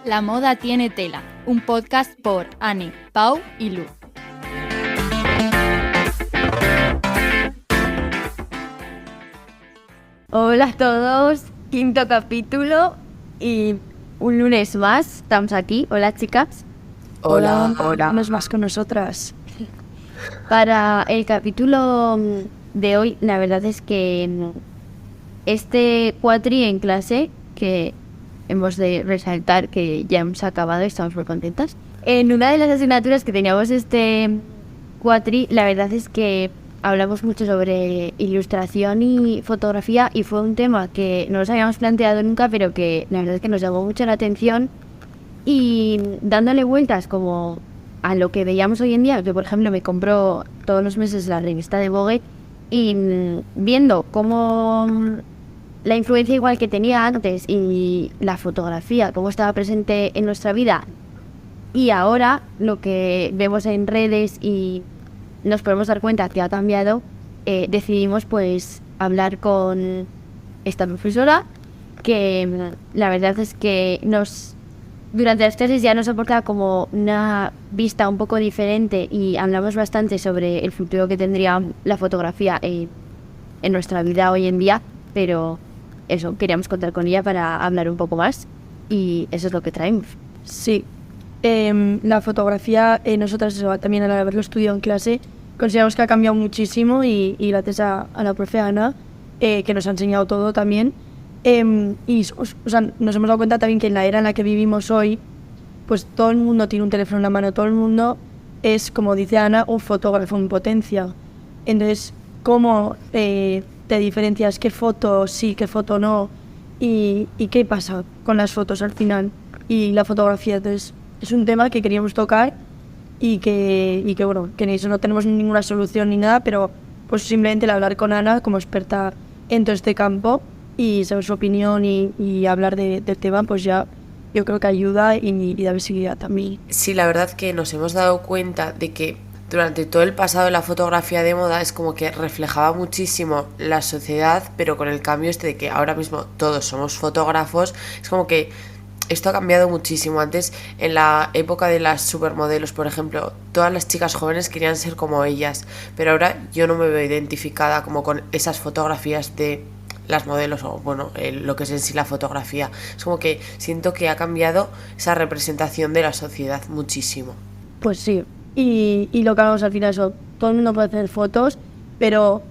La moda tiene tela, un podcast por Ani, Pau y Lu. Hola a todos, quinto capítulo y un lunes más, estamos aquí. Hola chicas. Hola. No es más con nosotras. Para el capítulo de hoy, la verdad es que este cuatri en clase, que hemos de resaltar que ya hemos acabado y estamos muy contentas. En una de las asignaturas que teníamos este cuatri, la verdad es que hablamos mucho sobre ilustración y fotografía y fue un tema que no nos habíamos planteado nunca, pero que la verdad es que nos llamó mucho la atención y dándole vueltas como a lo que veíamos hoy en día, que por ejemplo me compro todos los meses la revista de Vogue y viendo cómo la influencia igual que tenía antes y la fotografía, cómo estaba presente en nuestra vida y ahora lo que vemos en redes y nos podemos dar cuenta que ha cambiado, decidimos pues hablar con esta profesora que la verdad es que durante las clases ya nos aporta como una vista un poco diferente y hablamos bastante sobre el futuro que tendría la fotografía en nuestra vida hoy en día, pero eso, queríamos contar con ella para hablar un poco más y eso es lo que traemos. Sí, la fotografía, nosotras eso, también al haberlo estudiado en clase, consideramos que ha cambiado muchísimo y gracias a la profe Ana, que nos ha enseñado todo también. O sea, nos hemos dado cuenta también que en la era en la que vivimos hoy, pues todo el mundo tiene un teléfono en la mano, todo el mundo es, como dice Ana, un fotógrafo en potencia. Entonces, ¿cómo te diferencias qué foto sí, qué foto no? Y qué pasa con las fotos al final y la fotografía. Entonces, es un tema que queríamos tocar y que bueno, que en eso no tenemos ninguna solución ni nada, pero pues simplemente el hablar con Ana como experta en todo este campo y saber su opinión y hablar del tema, pues ya yo creo que ayuda y da visibilidad también. Sí, la verdad que nos hemos dado cuenta de que durante todo el pasado la fotografía de moda es como que reflejaba muchísimo la sociedad, pero con el cambio de que ahora mismo todos somos fotógrafos, es como que esto ha cambiado muchísimo. Antes, en la época de las supermodelos, por ejemplo, todas las chicas jóvenes querían ser como ellas, pero ahora yo no me veo identificada como con esas fotografías de las modelos o bueno, lo que es en sí la fotografía. Es como que siento que ha cambiado esa representación de la sociedad muchísimo. Pues sí, y lo que hablamos al final es eso, todo el mundo puede hacer fotos, pero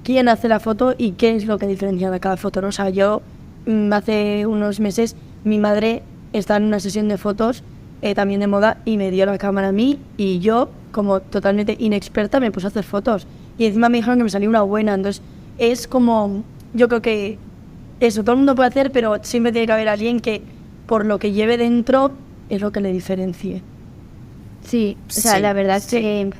¿quién hace la foto y qué es lo que diferencia de cada foto? ¿No? O sea, yo hace unos meses mi madre estaba en una sesión de fotos también de moda y me dio la cámara a mí y yo, como totalmente inexperta, me puse a hacer fotos y encima me dijeron que me salió una buena. Entonces es como, yo creo que eso, todo el mundo puede hacer, pero siempre tiene que haber alguien que por lo que lleve dentro es lo que le diferencie. Sí, o sea, sí, la verdad sí. Que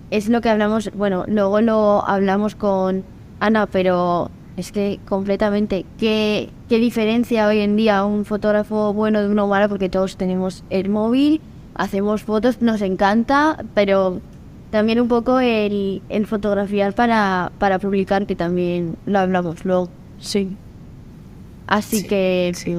es lo que hablamos, bueno, luego lo hablamos con Ana, pero es que completamente, ¿qué diferencia hoy en día un fotógrafo bueno de uno malo? Porque todos tenemos el móvil, hacemos fotos, nos encanta, pero también un poco el fotografiar para publicar, que también lo hablamos luego. Sí. Así sí, que sí.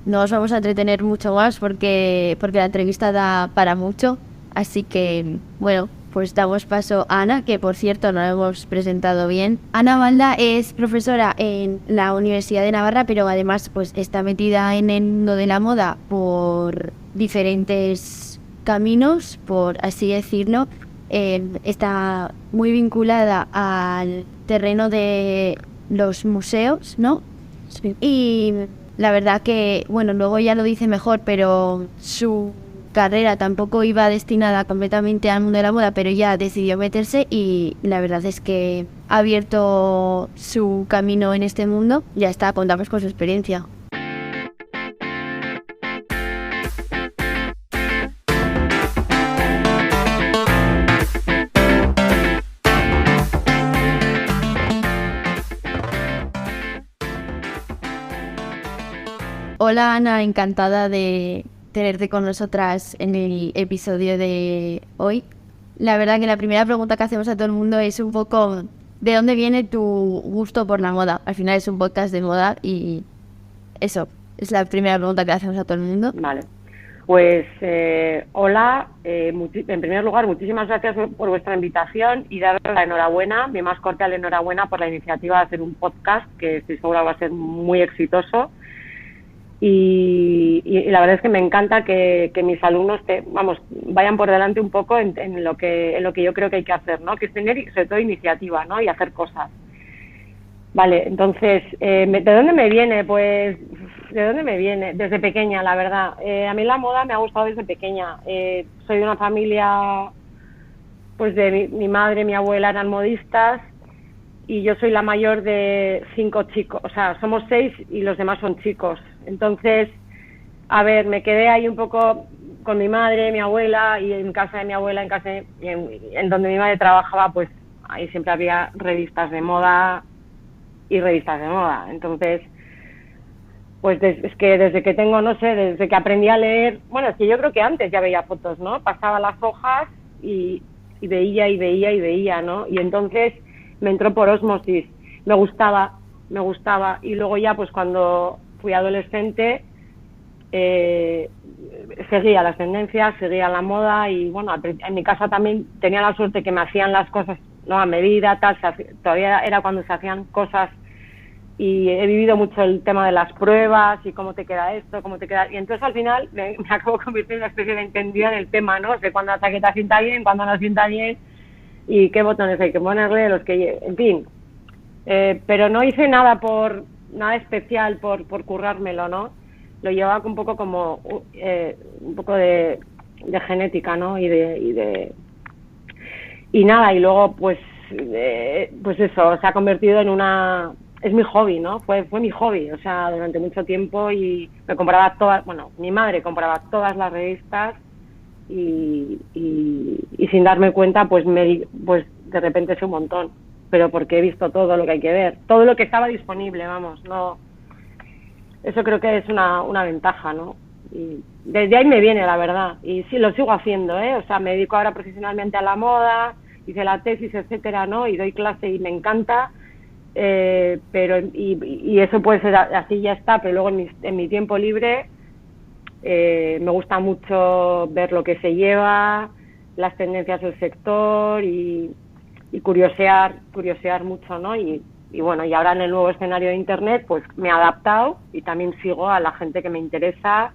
No os vamos a entretener mucho más porque la entrevista da para mucho. Así que, bueno, pues damos paso a Ana, que por cierto no la hemos presentado bien. Ana Balda es profesora en la Universidad de Navarra, pero además pues está metida en el mundo de la moda por diferentes caminos, por así decirlo. Está muy vinculada al terreno de los museos, ¿no? Sí. Y la verdad que, bueno, luego ya lo dice mejor, pero su carrera tampoco iba destinada completamente al mundo de la moda, pero ya decidió meterse y la verdad es que ha abierto su camino en este mundo. Ya está, contamos con su experiencia. Hola Ana, encantada de tenerte con nosotras en el episodio de hoy. La verdad que la primera pregunta que hacemos a todo el mundo es un poco ¿de dónde viene tu gusto por la moda? Al final es un podcast de moda y eso es la primera pregunta que hacemos a todo el mundo. Vale. Pues hola, en primer lugar, muchísimas gracias por vuestra invitación y daros la enhorabuena, mi más cordial enhorabuena por la iniciativa de hacer un podcast que estoy segura va a ser muy exitoso. Y la verdad es que me encanta que mis alumnos vayan por delante un poco en lo que yo creo que hay que hacer, ¿no? Que es tener sobre todo iniciativa, ¿no? Y hacer cosas. Vale, entonces, ¿de dónde me viene? Pues, ¿de dónde me viene? Desde pequeña, la verdad. A mí la moda me ha gustado desde pequeña. Soy de una familia, pues de mi madre, mi abuela eran modistas y yo soy la mayor de 5 chicos. O sea, somos 6 y los demás son chicos. Entonces, a ver, me quedé ahí un poco con mi madre, mi abuela, y en casa de mi abuela, en donde mi madre trabajaba, pues ahí siempre había revistas de moda y revistas de moda. Entonces, pues es que desde que tengo, no sé, desde que aprendí a leer, bueno, es que yo creo que antes ya veía fotos, ¿no? Pasaba las hojas y veía, ¿no? Y entonces me entró por ósmosis, me gustaba, y luego ya, pues cuando fui adolescente, seguía las tendencias, seguía la moda y bueno, en mi casa también tenía la suerte que me hacían las cosas, ¿no? A medida, tal, todavía era cuando se hacían cosas y he vivido mucho el tema de las pruebas y cómo te queda esto, y entonces al final me acabo convirtiendo en una especie de entendida del tema, ¿no? Sé cuándo la chaqueta sienta bien, cuándo no sienta bien y qué botones hay que ponerle, en fin, pero no hice nada especial por currármelo, ¿no? Lo llevaba un poco como un poco de genética, ¿no? Y nada, y luego pues eso se ha convertido en es mi hobby, ¿no? Fue mi hobby, o sea, durante mucho tiempo y me compraba mi madre compraba todas las revistas y sin darme cuenta pues de repente sé un montón, pero porque he visto todo lo que hay que ver, todo lo que estaba disponible, no, eso creo que es una ventaja, ¿no? Y desde ahí me viene, la verdad, y sí, lo sigo haciendo, o sea, me dedico ahora profesionalmente a la moda, hice la tesis, etcétera, ¿no? Y doy clase y me encanta, pero y eso puede ser así, ya está, pero luego en mi tiempo libre me gusta mucho ver lo que se lleva, las tendencias del sector y curiosear mucho, ¿no? Y bueno, y ahora en el nuevo escenario de internet pues me he adaptado y también sigo a la gente que me interesa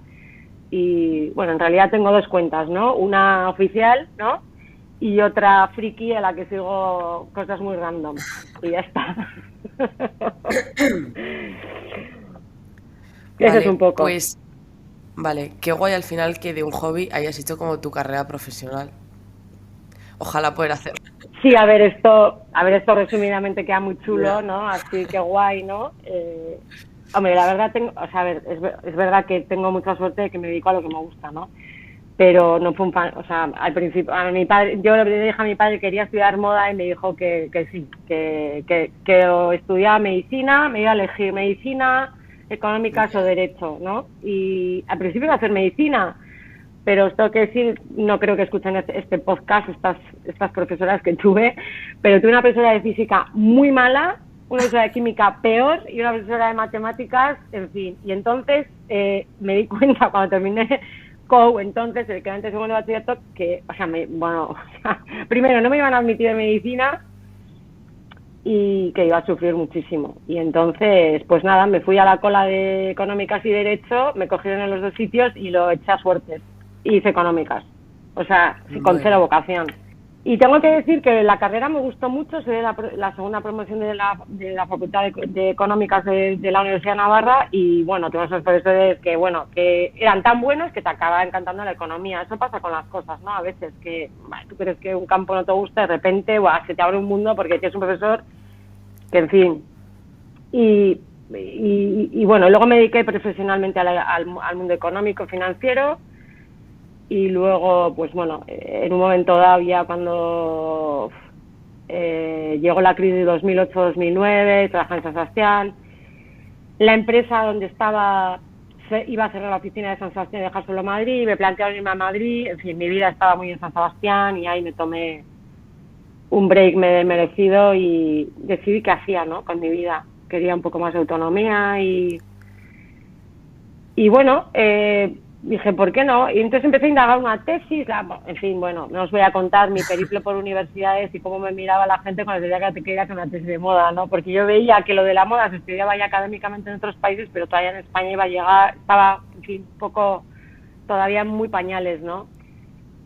y bueno, en realidad tengo 2 cuentas, ¿no? Una oficial, ¿no? Y otra friki a la que sigo cosas muy random y ya está. Eso es un poco. Pues, vale, qué guay al final que de un hobby hayas hecho como tu carrera profesional. Ojalá poder hacer. Sí, a ver, esto resumidamente queda muy chulo, ¿no? Así que guay, ¿no? Hombre, la verdad es verdad que tengo mucha suerte de que me dedico a lo que me gusta, ¿no? Pero no fue al principio, yo le dije a mi padre que quería estudiar moda y me dijo que sí, que o estudiaba medicina, me iba a elegir medicina, económicas o derecho, ¿no? Y al principio iba a hacer medicina, pero os tengo que decir, no creo que escuchen este podcast, estas profesoras que tuve, pero tuve una profesora de física muy mala, una profesora de química peor y una profesora de matemáticas, en fin. Y entonces me di cuenta cuando terminé entonces el que antes segundo de bachillerato, que, primero no me iban a admitir en medicina y que iba a sufrir muchísimo. Y entonces, pues nada, me fui a la cola de económicas y derecho, me cogieron en los 2 sitios y lo eché a suertes. Y hice económicas, o sea, con 0 vocación. Y tengo que decir que la carrera me gustó mucho, soy de la segunda promoción de la Facultad de Económicas de la Universidad de Navarra y bueno, tengo esos profesores que eran tan buenos que te acaba encantando la economía. Eso pasa con las cosas, ¿no? A veces que tú crees que un campo no te gusta, de repente se te abre un mundo porque tienes un profesor que, en fin. Y bueno, luego me dediqué profesionalmente al mundo económico, financiero. Y luego, pues bueno, en un momento dado ya cuando llegó la crisis de 2008-2009, trabajaba en San Sebastián, la empresa donde estaba iba a cerrar la oficina de San Sebastián y dejar solo Madrid, me plantearon irme a Madrid, en fin, mi vida estaba muy en San Sebastián y ahí me tomé un break merecido y decidí qué hacía, ¿no? Con mi vida. Quería un poco más de autonomía y bueno, dije, ¿por qué no? Y entonces empecé a indagar una tesis, en fin, bueno, no os voy a contar mi periplo por universidades y cómo me miraba la gente cuando decía que te querías una tesis de moda, ¿no? Porque yo veía que lo de la moda se estudiaba ya académicamente en otros países, pero todavía en España iba a llegar, estaba, en fin, un poco todavía muy pañales, ¿no?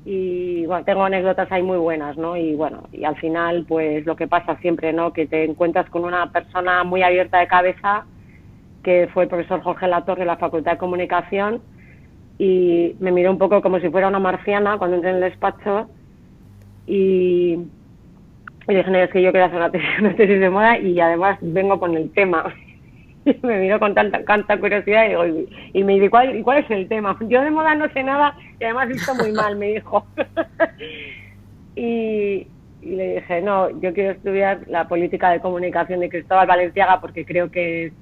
Y bueno, tengo anécdotas ahí muy buenas, ¿no? Y bueno, y al final, pues lo que pasa siempre, ¿no? Que te encuentras con una persona muy abierta de cabeza, que fue el profesor Jorge Latorre de la Facultad de Comunicación, y me miró un poco como si fuera una marciana cuando entré en el despacho y dije, no, es que yo quiero hacer una tesis de moda y además vengo con el tema. Y me miró con tanta curiosidad y, digo, y me dice, ¿cuál es el tema? Yo de moda no sé nada y además visto muy mal, me dijo. y le dije, no, yo quiero estudiar la política de comunicación de Cristóbal Valenciaga porque creo que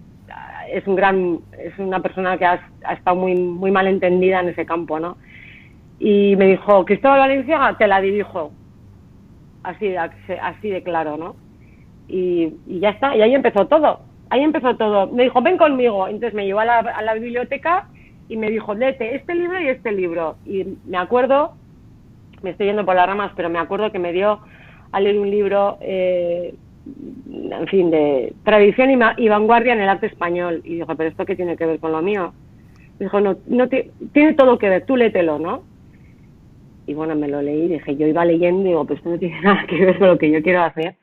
es una persona que ha estado muy mal entendida en ese campo, ¿no? Y me dijo, Cristóbal Valenciaga, te la dirijo. Así de claro, ¿no? Y ya está, y ahí empezó todo. Me dijo, ven conmigo. Entonces me llevó a la biblioteca y me dijo, léete este libro y este libro. Y me acuerdo, me estoy yendo por las ramas, pero me acuerdo que me dio a leer un libro, en fin, de tradición y vanguardia en el arte español. Y dijo, ¿pero esto qué tiene que ver con lo mío? Me dijo, no tiene todo que ver, tú léetelo, ¿no? Y bueno, me lo leí, dije, yo iba leyendo y digo, pues esto no tiene nada que ver con lo que yo quiero hacer.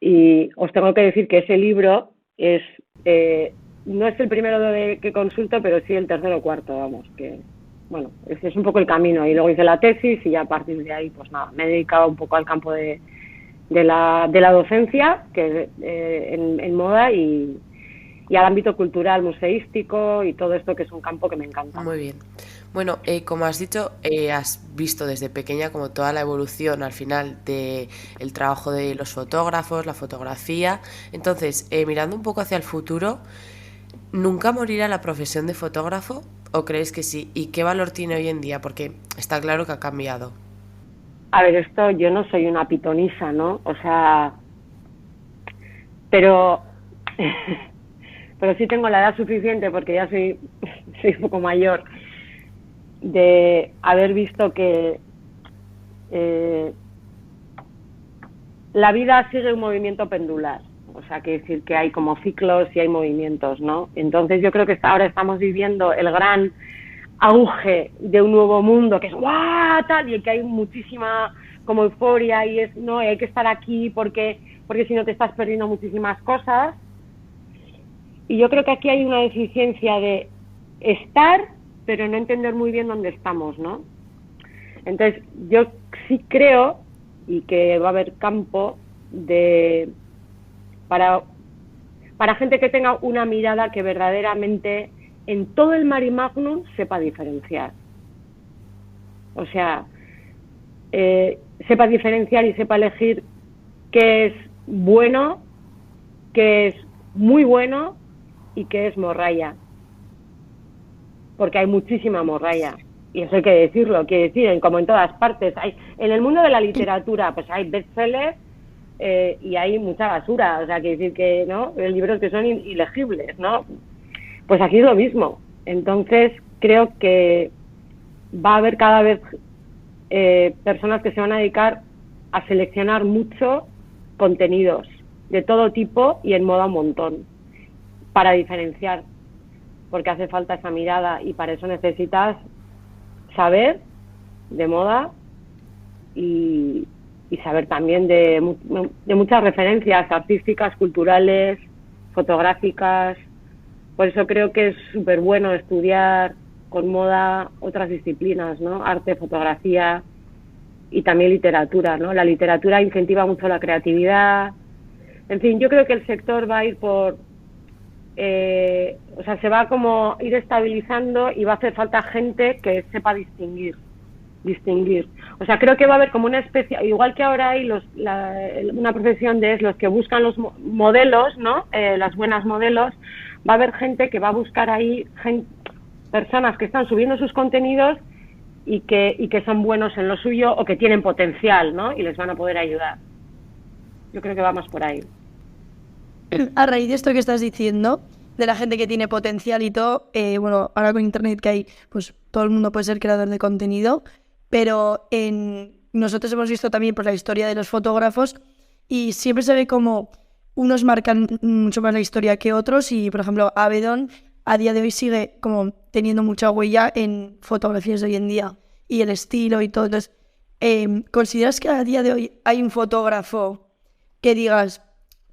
Y os tengo que decir que ese libro es no es el primero que consulto, pero sí el tercero o cuarto, vamos, que bueno, ese es un poco el camino. Y luego hice la tesis y ya a partir de ahí, pues nada, me he dedicado un poco al campo de la docencia, que en moda y al ámbito cultural, museístico y todo esto, que es un campo que me encanta. Muy bien. Bueno, como has dicho, has visto desde pequeña como toda la evolución al final del trabajo de los fotógrafos, la fotografía. Entonces, mirando un poco hacia el futuro, ¿nunca morirá la profesión de fotógrafo? ¿O crees que sí? ¿Y qué valor tiene hoy en día? Porque está claro que ha cambiado. A ver, yo no soy una pitonisa, ¿no? O sea, pero sí tengo la edad suficiente, porque ya soy un poco mayor, de haber visto que la vida sigue un movimiento pendular. O sea, que decir que hay como ciclos y hay movimientos, ¿no? Entonces yo creo que ahora estamos viviendo el gran auge de un nuevo mundo, que es ¡guau! Tal, y que hay muchísima como euforia y no, hay que estar aquí porque si no te estás perdiendo muchísimas cosas. Y yo creo que aquí hay una deficiencia de estar, pero no entender muy bien dónde estamos, ¿no? Entonces, yo sí creo, y que va a haber campo para gente que tenga una mirada que verdaderamente en todo el mari magnum sepa diferenciar. O sea, sepa diferenciar y sepa elegir qué es bueno, qué es muy bueno y qué es morralla. Porque hay muchísima morralla. Y eso hay que decirlo, como en todas partes. En el mundo de la literatura, pues hay bestsellers y hay mucha basura. O sea, quiere decir que, ¿no? Libros que son ilegibles, ¿no? Pues aquí es lo mismo. Entonces, creo que va a haber cada vez personas que se van a dedicar a seleccionar mucho contenidos de todo tipo y en moda un montón, para diferenciar, porque hace falta esa mirada y para eso necesitas saber de moda y saber también de muchas referencias artísticas, culturales, fotográficas. Por eso creo que es súper bueno estudiar con moda otras disciplinas, ¿no? Arte, fotografía y también literatura, ¿no? La literatura incentiva mucho la creatividad. En fin, yo creo que el sector va a ir se va como ir estabilizando y va a hacer falta gente que sepa distinguir. O sea, creo que va a haber como una especie, igual que ahora hay una profesión de los que buscan los modelos, ¿no? Las buenas modelos, va a haber gente que va a buscar ahí personas que están subiendo sus contenidos y que son buenos en lo suyo o que tienen potencial, ¿no? Y les van a poder ayudar. Yo creo que va más por ahí. A raíz de esto que estás diciendo, de la gente que tiene potencial y todo. Bueno, ahora con internet que hay, pues todo el mundo puede ser creador de contenido, pero nosotros hemos visto también por la historia de los fotógrafos y siempre se ve como unos marcan mucho más la historia que otros y, por ejemplo, Avedon a día de hoy sigue como teniendo mucha huella en fotografías de hoy en día y el estilo y todo. Entonces, ¿consideras que a día de hoy hay un fotógrafo que digas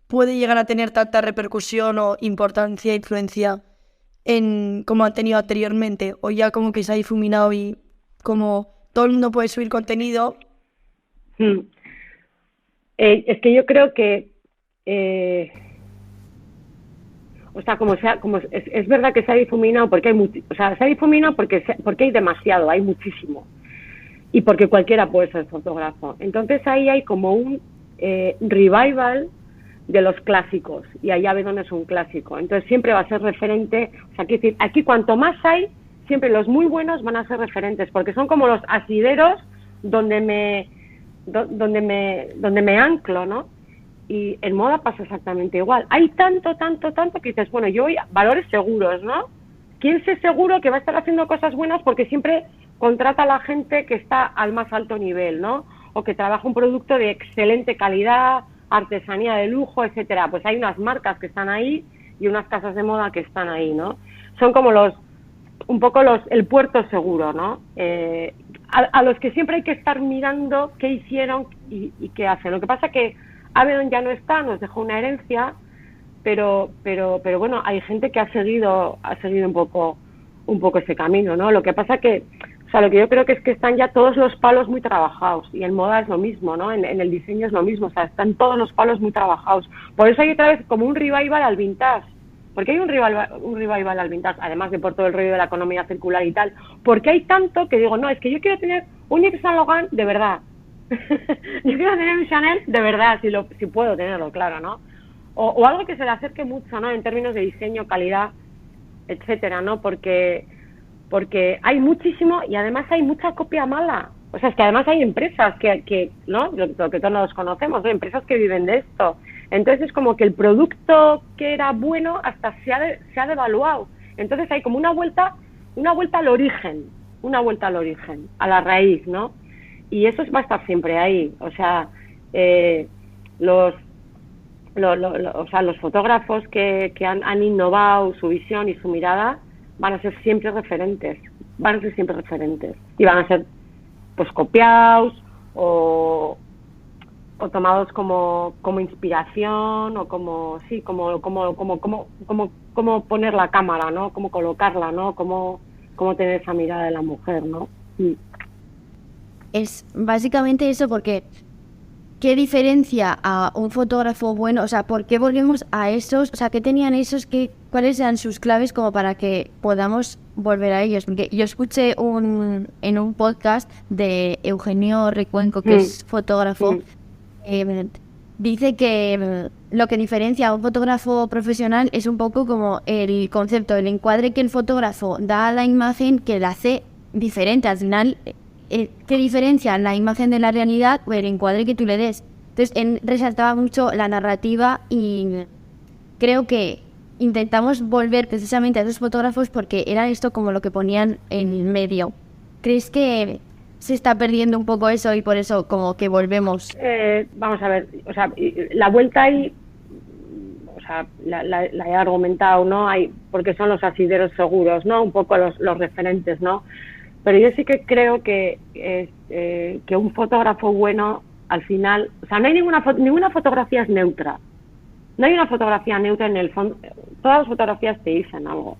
puede llegar a tener tanta repercusión o importancia e influencia como ha tenido anteriormente? ¿O ya como que se ha difuminado y como todo el mundo puede subir contenido? Es que yo creo que o sea, es verdad que se ha difuminado porque hay se ha difuminado porque hay demasiado, hay muchísimo y porque cualquiera puede ser fotógrafo. Entonces ahí hay como un revival de los clásicos y ahí Avedon es un clásico, entonces siempre va a ser referente. O sea, quiero decir, aquí cuanto más hay, siempre los muy buenos van a ser referentes porque son como los asideros donde me anclo, ¿no? Y en moda pasa exactamente igual. Hay tanto que dices, bueno, yo voy a valores seguros, ¿no? ¿Quién se seguro que va a estar haciendo cosas buenas porque siempre contrata a la gente que está al más alto nivel, ¿no? O que trabaja un producto de excelente calidad, artesanía de lujo, etcétera? Pues hay unas marcas que están ahí y unas casas de moda que están ahí, ¿no? Son como el puerto seguro, ¿no? A los que siempre hay que estar mirando qué hicieron y qué hacen. Lo que pasa que Avedon ya no está, nos dejó una herencia, pero bueno, hay gente que ha seguido un poco ese camino, ¿no? Lo que pasa que, o sea, lo que yo creo que es que están ya todos los palos muy trabajados, y en moda es lo mismo, ¿no? En el diseño es lo mismo, o sea, están todos los palos muy trabajados. Por eso hay otra vez como un revival al vintage. ¿Por qué hay un revival al vintage? Además de por todo el rollo de la economía circular y tal. Porque hay tanto que digo, no, es que yo quiero tener un Yves Saint Laurent de verdad. Yo quiero tener un Chanel de verdad, si puedo tenerlo, claro, ¿no? O algo que se le acerque mucho, ¿no? En términos de diseño, calidad, etcétera, ¿no? Porque hay muchísimo y además hay mucha copia mala. O sea, es que además hay empresas que ¿no? Lo que todos conocemos, ¿no? Empresas que viven de esto. Entonces es como que el producto que era bueno hasta se ha devaluado. Entonces hay como una vuelta al origen, a la raíz, ¿no? Y eso va a estar siempre ahí. O sea, los fotógrafos que han innovado su visión y su mirada van a ser siempre referentes. Y van a ser pues copiados o tomados como inspiración o como poner la cámara, ¿no? Cómo colocarla, ¿no? Cómo tener esa mirada de la mujer, ¿no? Es básicamente eso, porque ¿qué diferencia a un fotógrafo bueno? O sea, ¿por qué volvemos a esos? O sea, ¿qué tenían esos? ¿Cuáles eran sus claves como para que podamos volver a ellos? Porque yo escuché en un podcast de Eugenio Recuenco, que es fotógrafo, dice que lo que diferencia a un fotógrafo profesional es un poco como el concepto, el encuadre que el fotógrafo da a la imagen, que la hace diferente. Al final, ¿qué diferencia la imagen de la realidad o el encuadre que tú le des? Entonces, él resaltaba mucho la narrativa y creo que intentamos volver precisamente a esos fotógrafos porque era esto como lo que ponían en medio. ¿Crees que se está perdiendo un poco eso y por eso como que volvemos? Vamos a ver, o sea, la vuelta ahí, o sea, la he argumentado, ¿no? Porque son los asideros seguros, ¿no? Un poco los referentes, ¿no? Pero yo sí que creo que un fotógrafo bueno, al final, o sea, no hay ninguna fotografía es neutra. No hay una fotografía neutra en el fondo. Todas las fotografías te dicen algo.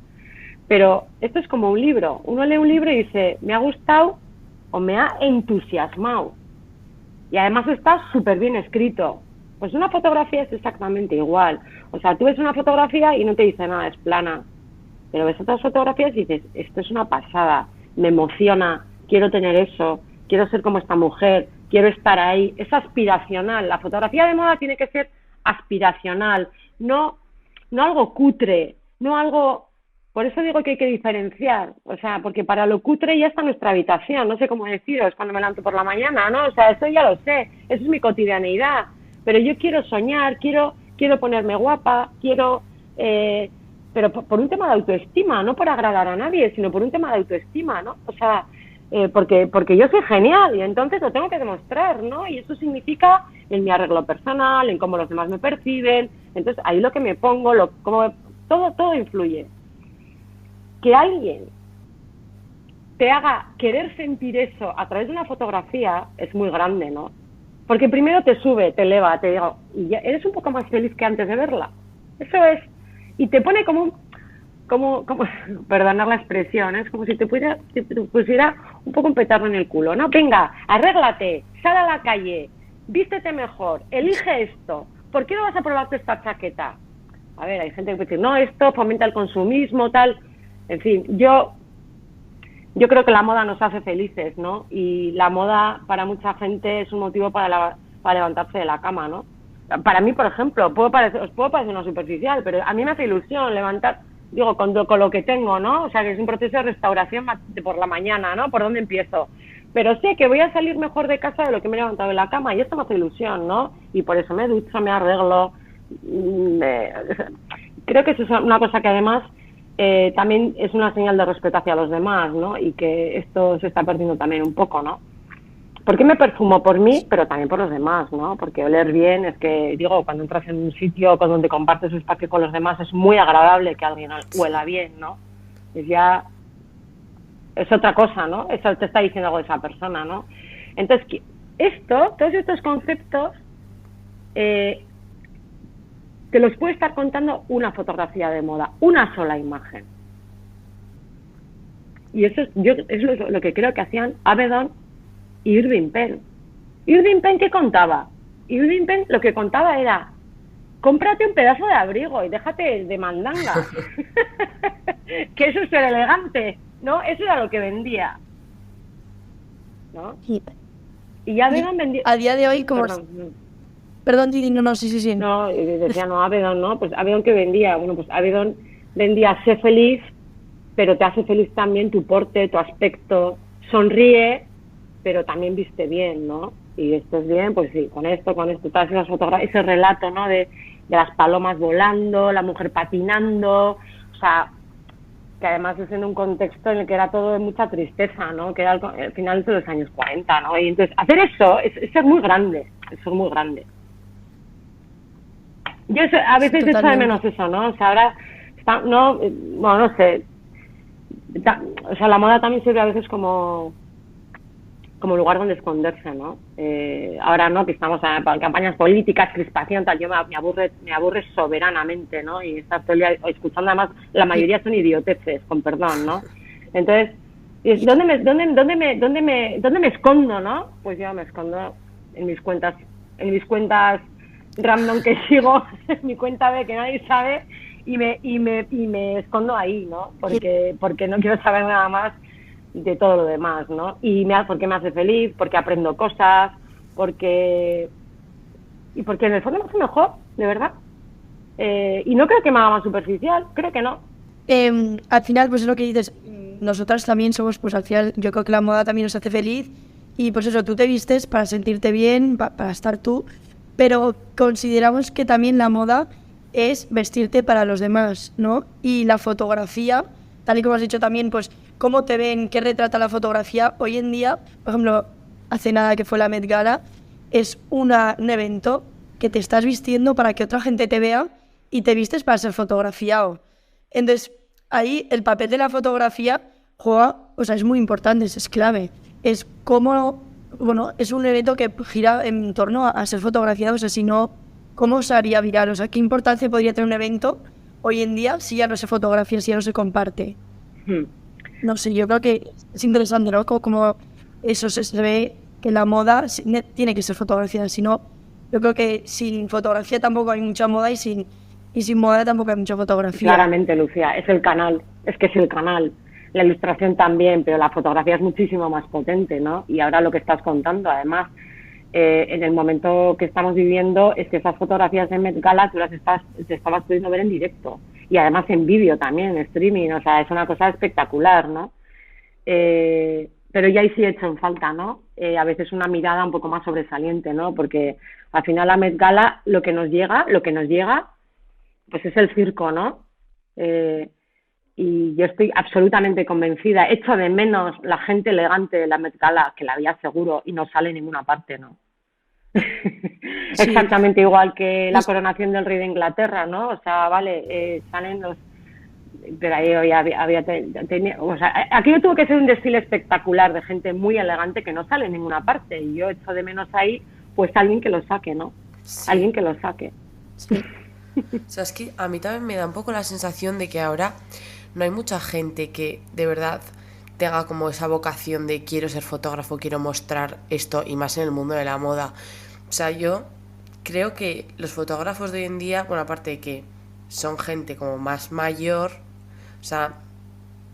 Pero esto es como un libro. Uno lee un libro y dice, me ha gustado o me ha entusiasmado. Y además está súper bien escrito. Pues una fotografía es exactamente igual. O sea, tú ves una fotografía y no te dice nada, es plana. Pero ves otras fotografías y dices, esto es una pasada. Me emociona, quiero tener eso, quiero ser como esta mujer, quiero estar ahí. Es aspiracional. La fotografía de moda tiene que ser aspiracional, no algo cutre, no algo. Por eso digo que hay que diferenciar, o sea, porque para lo cutre ya está nuestra habitación, no sé cómo deciros cuando me levanto por la mañana, ¿no? O sea, eso ya lo sé, eso es mi cotidianeidad, pero yo quiero soñar, quiero ponerme guapa, quiero pero por un tema de autoestima, no por agradar a nadie, sino por un tema de autoestima, ¿no? O sea, porque yo soy genial y entonces lo tengo que demostrar, ¿no? Y eso significa en mi arreglo personal, en cómo los demás me perciben, entonces ahí lo que me pongo, todo influye. Que alguien te haga querer sentir eso a través de una fotografía es muy grande, ¿no? Porque primero te sube, te eleva, te digo, y ya eres un poco más feliz que antes de verla. Eso es. Y te pone como perdonar la expresión, es como si te pusiera un poco un petardo en el culo, ¿no? Venga, arréglate, sal a la calle, vístete mejor, elige esto. ¿Por qué no vas a probarte esta chaqueta? A ver, hay gente que puede decir, no, esto fomenta el consumismo, tal. En fin, yo creo que la moda nos hace felices, ¿no? Y la moda para mucha gente es un motivo para levantarse de la cama, ¿no? Para mí, por ejemplo, os puedo parecer una superficial, pero a mí me hace ilusión levantar, digo, con lo que tengo, ¿no? O sea, que es un proceso de restauración por la mañana, ¿no? ¿Por dónde empiezo? Pero sé que voy a salir mejor de casa de lo que me he levantado de la cama y esto me hace ilusión, ¿no? Y por eso me ducho, me arreglo. Creo que eso es una cosa que además también es una señal de respeto hacia los demás, ¿no? Y que esto se está perdiendo también un poco, ¿no? ¿Por qué me perfumo? Por mí, pero también por los demás, ¿no? Porque oler bien es que, digo, cuando entras en un sitio donde compartes un espacio con los demás es muy agradable que alguien huela bien, ¿no? Es otra cosa, ¿no? Eso te está diciendo algo de esa persona, ¿no? Entonces, todos estos conceptos te los puede estar contando una fotografía de moda, una sola imagen. Y eso es lo que creo que hacían Avedon y Irving Penn. Irving Penn, ¿qué contaba? Irving Penn lo que contaba era, cómprate un pedazo de abrigo y déjate de mandanga. Que eso es ser elegante, ¿no? Eso era lo que vendía, ¿no? Y Avedon vendía... A día de hoy, como... Perdón, Didi, no, sí. No, decía, no, Avedon, ¿no? Pues Avedon, ¿qué vendía? Bueno, pues Avedon vendía sé feliz, pero te hace feliz también tu porte, tu aspecto, sonríe, pero también viste bien, ¿no? Y estés bien, pues sí, con esto, todas esas fotografías, ese relato, ¿no? De las palomas volando, la mujer patinando, o sea, que además es en un contexto en el que era todo de mucha tristeza, ¿no? Que era al final de los años 40, ¿no? Y entonces, hacer eso es ser muy grande, Yo a veces Sí, echo de menos eso, ¿no? O sea, ahora, no sé, o sea, la moda también sirve a veces como lugar donde esconderse, ¿no? Ahora no, que estamos en campañas políticas, crispación, tal, me aburre soberanamente, ¿no? Y estar todo el día escuchando, además, la mayoría son idioteces, con perdón, ¿no? Entonces, ¿dónde me escondo, no? Pues yo me escondo en mis cuentas random que sigo, en mi cuenta B que nadie sabe, y me escondo ahí, ¿no? Porque no quiero saber nada más de todo lo demás, ¿no? Porque me hace feliz, porque aprendo cosas, porque en el fondo me hace mejor, de verdad. Y no creo que me haga más superficial, creo que no. Al final, pues es lo que dices, nosotras también somos, pues al final, yo creo que la moda también nos hace feliz, y pues eso, tú te vistes para sentirte bien, para estar tú, pero consideramos que también la moda es vestirte para los demás, ¿no? Y la fotografía, tal y como has dicho también, pues cómo te ven, qué retrata la fotografía. Hoy en día, por ejemplo, hace nada que fue la Met Gala, es un evento que te estás vistiendo para que otra gente te vea y te vistes para ser fotografiado. Entonces, ahí el papel de la fotografía juega, o sea, es muy importante, es clave. Es como, bueno, es un evento que gira en torno a ser fotografiado, o sea, si no, ¿cómo se haría viral? O sea, ¿qué importancia podría tener un evento hoy en día si ya no se fotografía, si ya no se comparte? No sé, yo creo que es interesante, ¿no? Como eso se ve que la moda tiene que ser fotografiada, si no, yo creo que sin fotografía tampoco hay mucha moda y sin moda tampoco hay mucha fotografía. Claramente, Lucía, es el canal. La ilustración también, pero la fotografía es muchísimo más potente, ¿no? Y ahora lo que estás contando, además, en el momento que estamos viviendo, es que esas fotografías de Met Gala tú te estabas pudiendo ver en directo. Y además en vídeo también, en streaming, o sea, es una cosa espectacular, ¿no? Pero ya ahí sí he hecho en falta, ¿no? A veces una mirada un poco más sobresaliente, ¿no? Porque al final la Met Gala lo que nos llega, pues es el circo, ¿no? Y yo estoy absolutamente convencida. Echo de menos la gente elegante de la Met Gala, que la había seguro y no sale en ninguna parte, ¿no? Sí. Exactamente igual que la coronación del rey de Inglaterra, ¿no? O sea, vale, salen los... Pero ahí hoy o sea, aquello tuvo que ser un desfile espectacular de gente muy elegante que no sale en ninguna parte. Y yo echo de menos ahí, pues alguien que lo saque, ¿no? Sí. Alguien que lo saque. O sea, es que a mí también me da un poco la sensación de que ahora no hay mucha gente que de verdad tenga como esa vocación de quiero ser fotógrafo, quiero mostrar esto, y más en el mundo de la moda. O sea, yo creo que los fotógrafos de hoy en día, bueno, aparte de que son gente como más mayor, o sea,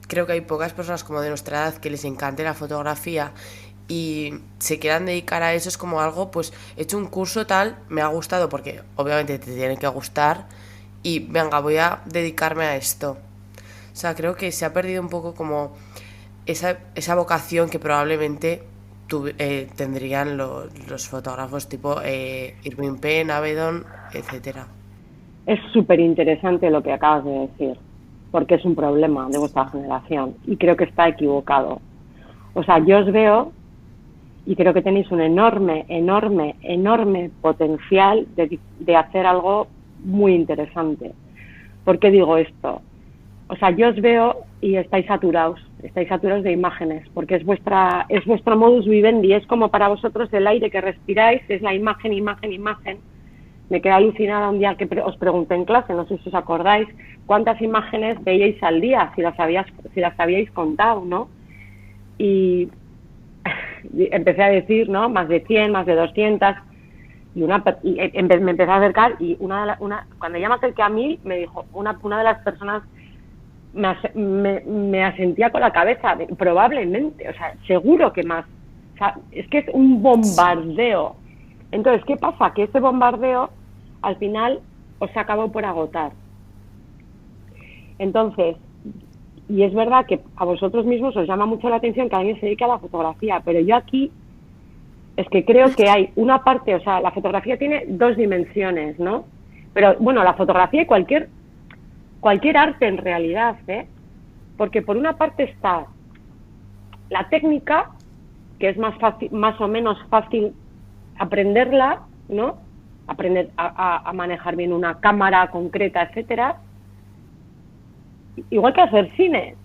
creo que hay pocas personas como de nuestra edad que les encante la fotografía y se quieran dedicar a eso. Es como algo, pues he hecho un curso tal, me ha gustado, porque obviamente te tiene que gustar, y venga, voy a dedicarme a esto. O sea, creo que se ha perdido un poco como esa vocación que probablemente tendrían los fotógrafos tipo Irving Penn, Avedon, etcétera. Es súper interesante lo que acabas de decir, porque es un problema de vuestra generación y creo que está equivocado. O sea, yo os veo y creo que tenéis un enorme potencial de hacer algo muy interesante. ¿Por qué digo esto? O sea, yo os veo y estáis saturados de imágenes, porque es vuestro modus vivendi, es como para vosotros el aire que respiráis, es la imagen. Me quedé alucinada un día que os pregunté en clase, no sé si os acordáis, cuántas imágenes veíais al día, si las habíais contado, ¿no? Y empecé a decir, ¿no? Más de 100, más de 200, y me empecé a acercar, y cuando ya me acerqué a 1000, me dijo, una de las personas me asentía con la cabeza, probablemente, o sea, seguro que más. O sea, es que es un bombardeo. Entonces, ¿qué pasa? Que ese bombardeo, al final, os acabó por agotar. Entonces, y es verdad que a vosotros mismos os llama mucho la atención que alguien se dedique a la fotografía, pero yo aquí es que creo que hay una parte, o sea, la fotografía tiene dos dimensiones, ¿no? Pero, bueno, la fotografía y cualquier arte en realidad, ¿eh? Porque por una parte está la técnica, que es más o menos fácil aprenderla, ¿no? Aprender a manejar bien una cámara concreta, etcétera. Igual que hacer cine.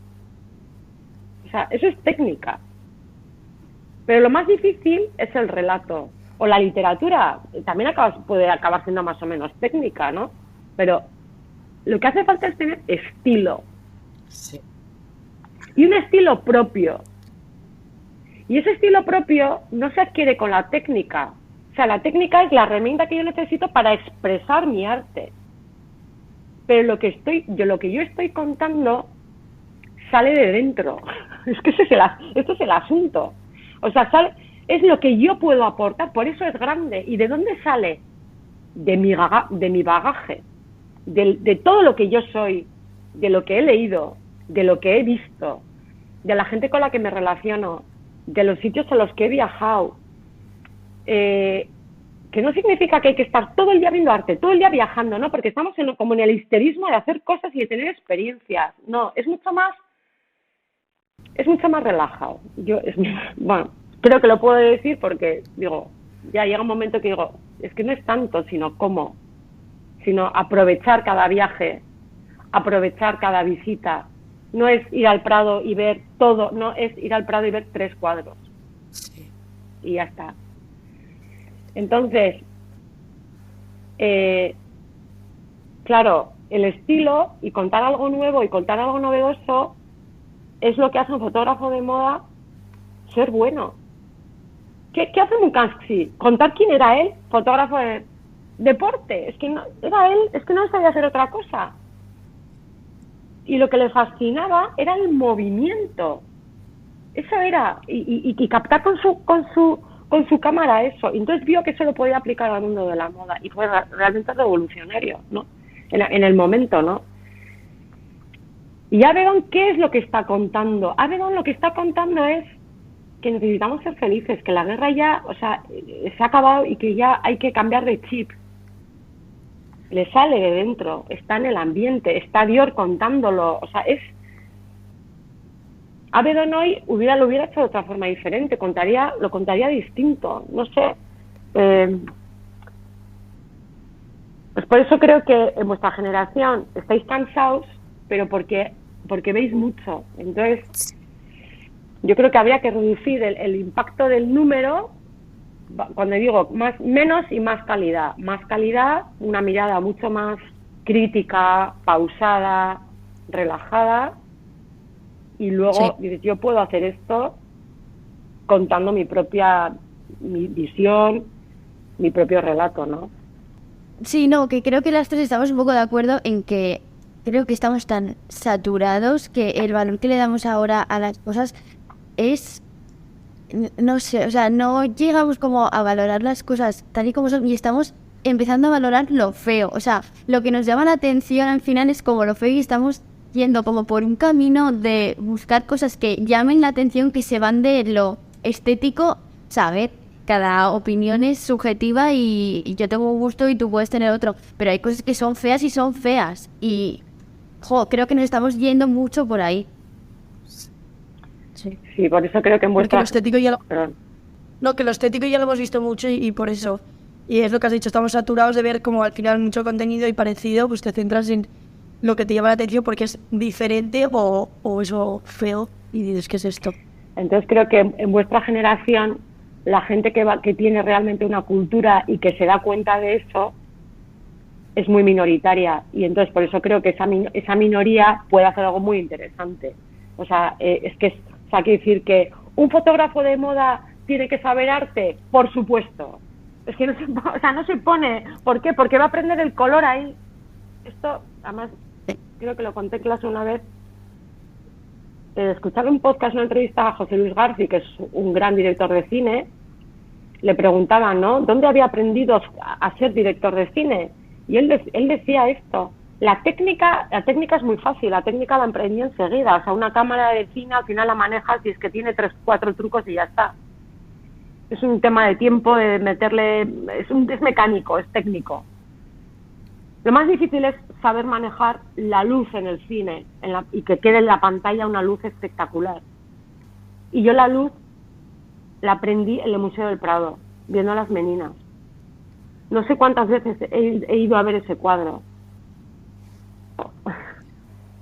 O sea, eso es técnica. Pero lo más difícil es el relato. O la literatura. También puede acabar siendo más o menos técnica, ¿no? Pero lo que hace falta es tener estilo. Sí. Y un estilo propio. Y ese estilo propio no se adquiere con la técnica. O sea, la técnica es la herramienta que yo necesito para expresar mi arte. Pero lo que yo estoy contando sale de dentro. Es que este es el asunto. O sea, es lo que yo puedo aportar, por eso es grande. ¿Y de dónde sale? De mi bagaje. De todo lo que yo soy, de lo que he leído, de lo que he visto, de la gente con la que me relaciono, de los sitios a los que he viajado, que no significa que hay que estar todo el día viendo arte, todo el día viajando, ¿no? Porque estamos como en el histerismo de hacer cosas y de tener experiencias. No, es mucho más relajado. Bueno, creo que lo puedo decir porque, digo, ya llega un momento que digo, es que no es tanto, sino cómo, sino aprovechar cada viaje, aprovechar cada visita. No es ir al Prado y ver todo, no es ir al Prado y ver 3 cuadros. Sí. Y ya está. Entonces, claro, el estilo y contar algo nuevo y contar algo novedoso es lo que hace un fotógrafo de moda ser bueno. ¿Qué hace Mukansky? Contar quién era él, fotógrafo de deporte. Es que no era él, es que no sabía hacer otra cosa. Y lo que le fascinaba era el movimiento. Eso era, y captar con su cámara eso. Y entonces vio que eso lo podía aplicar al mundo de la moda y fue realmente revolucionario, ¿no? En el momento, ¿no? Y Avedon, ¿qué es lo que está contando? Avedon lo que está contando es que necesitamos ser felices, que la guerra ya, o sea, se ha acabado y que ya hay que cambiar de chip. le sale de dentro, está en el ambiente, está Dior contándolo, o sea, Ave Donoy lo hubiera hecho de otra forma diferente, lo contaría distinto, no sé. Pues por eso creo que en vuestra generación estáis cansados, pero porque veis mucho. Entonces, yo creo que habría que reducir el impacto del número, cuando digo menos y más calidad. Más calidad, una mirada mucho más crítica, pausada, relajada, y luego dices, yo puedo hacer esto contando mi visión, mi propio relato, ¿no? Sí, no, que creo que las tres estamos un poco de acuerdo en que creo que estamos tan saturados que el valor que le damos ahora a las cosas es, no sé, o sea, no llegamos como a valorar las cosas tal y como son y estamos empezando a valorar lo feo. O sea, lo que nos llama la atención al final es como lo feo y estamos yendo como por un camino de buscar cosas que llamen la atención, que se van de lo estético, ¿sabes? Cada opinión es subjetiva y yo tengo un gusto y tú puedes tener otro, pero hay cosas que son feas y son feas y creo que nos estamos yendo mucho por ahí. Sí, por eso creo que en vuestra... Porque lo estético ya que lo estético ya lo hemos visto mucho y por eso, y es lo que has dicho, estamos saturados de ver como al final mucho contenido y parecido, pues te centras en lo que te llama la atención porque es diferente o eso feo y dices, ¿qué es esto? Entonces creo que en vuestra generación la gente que tiene realmente una cultura y que se da cuenta de eso es muy minoritaria, y entonces por eso creo que esa minoría puede hacer algo muy interesante. O sea, quiere decir que un fotógrafo de moda tiene que saber arte, por supuesto. Es que no se pone. ¿Por qué? Porque va a aprender el color ahí. Esto, además, creo que lo conté en clase una vez. Escuchar un podcast, una entrevista a José Luis García, que es un gran director de cine, le preguntaban, ¿no?, ¿dónde había aprendido a ser director de cine? Y él decía esto: la técnica es muy fácil, la técnica la aprendí enseguida. O sea, una cámara de cine al final la manejas y es que tiene 3-4 trucos y ya está. Es un tema de tiempo, de meterle, es mecánico, es técnico. Lo más difícil es saber manejar la luz en el cine y que quede en la pantalla una luz espectacular. Y yo la luz la aprendí en el Museo del Prado, viendo a las meninas. No sé cuántas veces he ido a ver ese cuadro.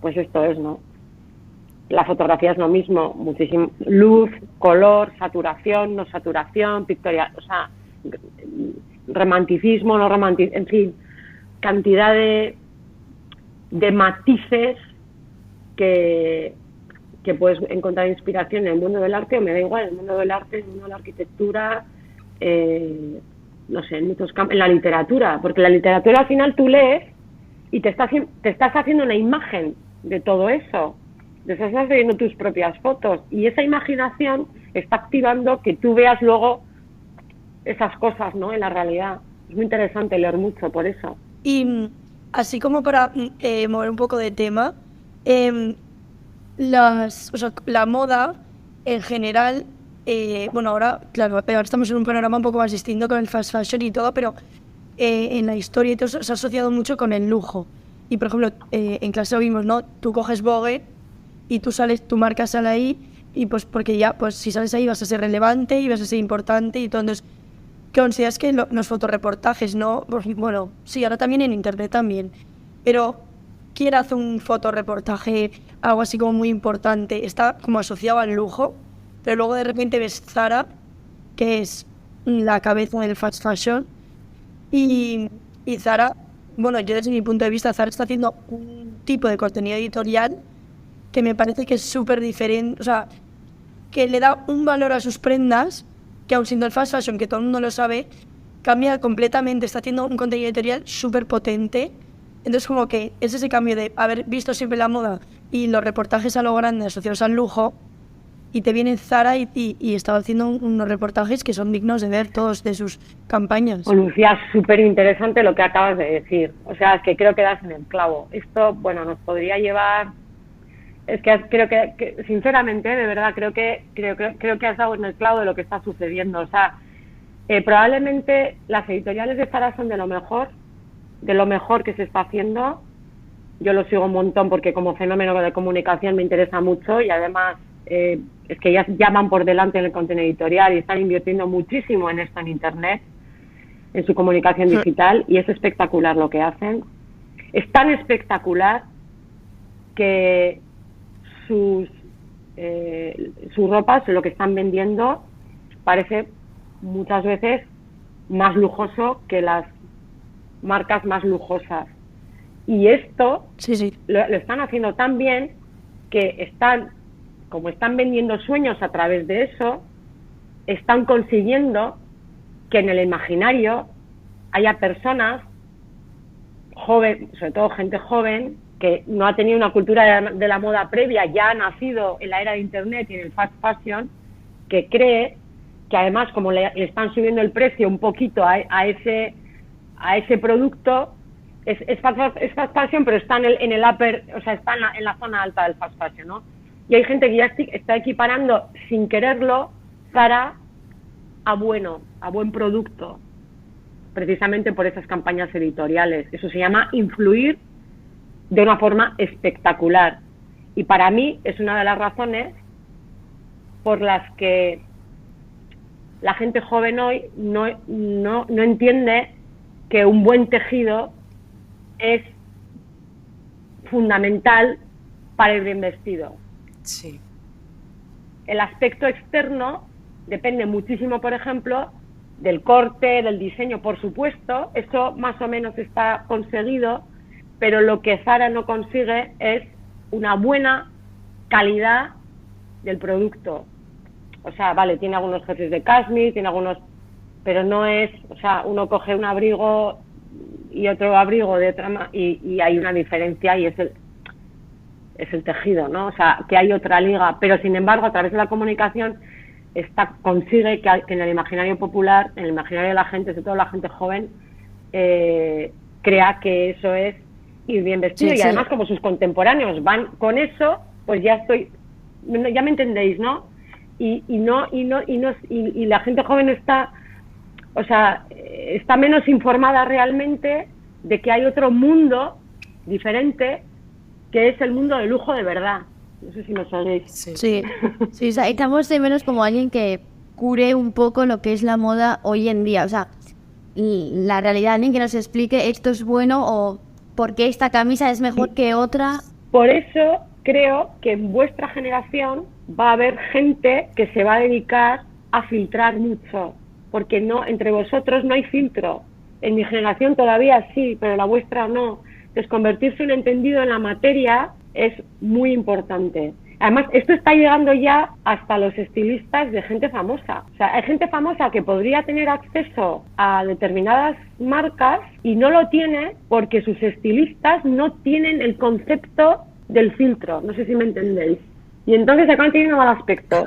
Pues esto es, ¿no? La fotografía es lo mismo, muchísimo luz, color, saturación, no saturación, pictorial, o sea, romanticismo, no romanticismo, en fin, cantidad de matices que puedes encontrar inspiración en el mundo del arte, o me da igual, en el mundo del arte, en el mundo de la arquitectura, no sé, en muchos campos, en la literatura, porque la literatura al final tú lees y te estás haciendo una imagen de todo eso, te estás haciendo tus propias fotos, y esa imaginación está activando que tú veas luego esas cosas, ¿no?, en la realidad. Es muy interesante leer mucho por eso. Y así como para mover un poco de tema, la moda en general, bueno, ahora, claro, ahora estamos en un panorama un poco más distinto con el fast fashion y todo, pero en la historia y todo se ha asociado mucho con el lujo. Y por ejemplo, en clase lo vimos, ¿no? Tú coges Vogue y tu marca sale ahí, y pues porque ya, pues si sales ahí vas a ser relevante y vas a ser importante y todo. Entonces, ¿qué consideras que los fotoreportajes, no? Bueno, sí, ahora también en internet también, pero ¿quién hace un fotoreportaje, algo así como muy importante? Está como asociado al lujo, pero luego de repente ves Zara, que es la cabeza del fast fashion, y Zara, bueno, yo desde mi punto de vista, Zara está haciendo un tipo de contenido editorial que me parece que es súper diferente, o sea, que le da un valor a sus prendas que, aun siendo el fast fashion, que todo el mundo lo sabe, cambia completamente, está haciendo un contenido editorial súper potente. Entonces, como que es ese cambio de haber visto siempre la moda y los reportajes a lo grande asociados al lujo, y te viene Zara y está haciendo unos reportajes que son dignos de ver todos de sus campañas. Lucía, súper interesante lo que acabas de decir. O sea, es que creo que das en el clavo. Esto, bueno, nos podría llevar... Es que creo que sinceramente, de verdad, creo que has dado en el clavo de lo que está sucediendo. O sea, probablemente las editoriales de Zara son de lo mejor de lo mejor que se está haciendo. Yo lo sigo un montón porque como fenómeno de comunicación me interesa mucho y además es que ya van por delante en el contenido editorial y están invirtiendo muchísimo en esto en Internet, en su comunicación digital, y es espectacular lo que hacen. Es tan espectacular que sus ropas, lo que están vendiendo, parece muchas veces más lujoso que las marcas más lujosas. Y esto lo están haciendo tan bien que como están vendiendo sueños a través de eso, están consiguiendo que en el imaginario haya personas joven, sobre todo gente joven, que no ha tenido una cultura de la moda previa, ya ha nacido en la era de Internet y en el fast fashion, que cree que además como le están subiendo el precio un poquito a ese producto, es fast fashion, pero está en el upper, o sea, está en la zona alta del fast fashion, ¿no? Y hay gente que ya está equiparando sin quererlo Zara a buen producto, precisamente por esas campañas editoriales. Eso se llama influir de una forma espectacular. Y para mí es una de las razones por las que la gente joven hoy no entiende que un buen tejido es fundamental para ir bien vestido. Sí. El aspecto externo depende muchísimo, por ejemplo, del corte, del diseño, por supuesto, eso más o menos está conseguido, pero lo que Zara no consigue es una buena calidad del producto. O sea, vale, tiene algunos jefes de cashmere, tiene algunos, pero no es, o sea, uno coge un abrigo y otro abrigo de otra y hay una diferencia y es el tejido, ¿no? O sea, que hay otra liga, pero sin embargo, a través de la comunicación consigue que en el imaginario popular, en el imaginario de la gente, sobre todo la gente joven, crea que eso es ir bien vestido. Sí, y además como sus contemporáneos van con eso, pues ya me entendéis, ¿no? Y la gente joven está menos informada realmente de que hay otro mundo diferente, que es el mundo de lujo de verdad. No sé si me sabéis. Sí, o sea, echamos de menos como alguien que cure un poco lo que es la moda hoy en día. O sea, la realidad, alguien que nos explique esto es bueno o por qué esta camisa es mejor que otra. Por eso creo que en vuestra generación va a haber gente que se va a dedicar a filtrar mucho, porque entre vosotros no hay filtro. En mi generación todavía sí, pero la vuestra no. Entonces, convertirse en entendido en la materia es muy importante. Además, esto está llegando ya hasta los estilistas de gente famosa. O sea, hay gente famosa que podría tener acceso a determinadas marcas y no lo tiene porque sus estilistas no tienen el concepto del filtro. No sé si me entendéis. Y entonces acaban teniendo mal aspecto.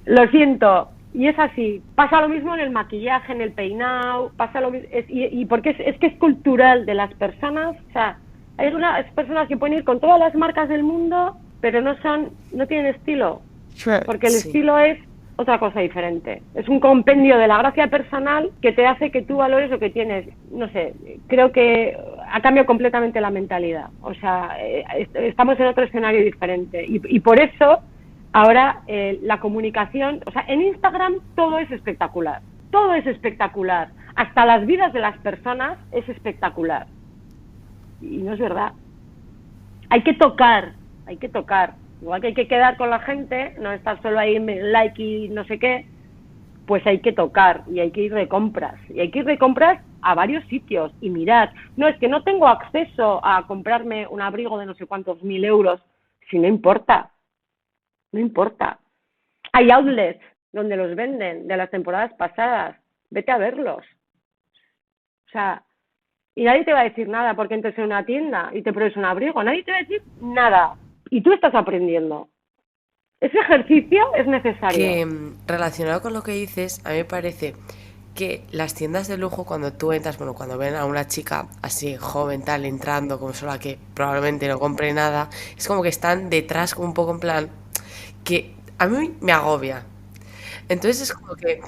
Lo siento. Y es así. Pasa lo mismo en el maquillaje, en el peinado, pasa lo mismo. Y porque es que es cultural de las personas. O sea, hay algunas personas que pueden ir con todas las marcas del mundo, pero no tienen estilo. Porque el estilo es otra cosa diferente. Es un compendio de la gracia personal que te hace que tú valores lo que tienes. No sé, creo que ha cambiado completamente la mentalidad. O sea, estamos en otro escenario diferente. Y por eso ahora la comunicación, o sea, en Instagram todo es espectacular. Todo es espectacular. Hasta las vidas de las personas es espectacular. Y no es verdad. Hay que tocar. Igual que hay que quedar con la gente, no estar solo ahí en like y no sé qué, pues hay que tocar y hay que ir de compras. Y hay que ir de compras a varios sitios y mirar. No, es que no tengo acceso a comprarme un abrigo de no sé cuántos 1.000 euros, si no importa. No importa. Hay outlets donde los venden de las temporadas pasadas. Vete a verlos. O sea, y nadie te va a decir nada porque entres en una tienda y te pruebes un abrigo. Nadie te va a decir nada. Y tú estás aprendiendo. Ese ejercicio es necesario. Que relacionado con lo que dices, a mí me parece que las tiendas de lujo, cuando tú entras, cuando ven a una chica así joven, tal, entrando, como sola que probablemente no compre nada, es como que están detrás, como un poco en plan, que a mí me agobia. Entonces es como que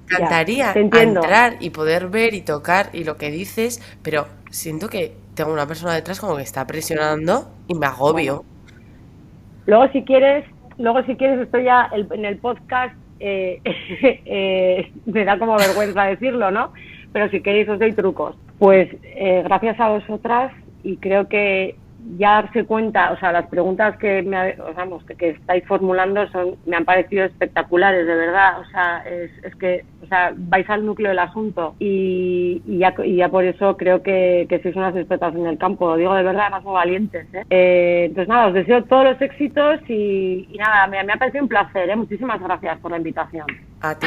me encantaría te entiendo. entrar y poder ver y tocar y lo que dices, pero siento que tengo una persona detrás como que está presionando y me agobio. Luego si quieres estoy ya en el podcast, me da como vergüenza decirlo, ¿no? Pero si queréis os doy trucos. Pues gracias a vosotras, y creo que ya darse cuenta, o sea, las preguntas que que estáis formulando me han parecido espectaculares, de verdad. O sea, es que, o sea, vais al núcleo del asunto y ya por eso creo que sois unas expertas en el campo. Lo digo de verdad, más muy valientes, ¿eh? Entonces nada, os deseo todos los éxitos y nada, me ha parecido un placer, ¿eh? Muchísimas gracias por la invitación. A ti.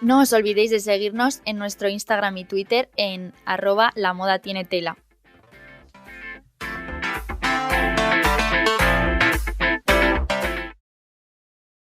No os olvidéis de seguirnos en nuestro Instagram y Twitter en @lamodatienetela.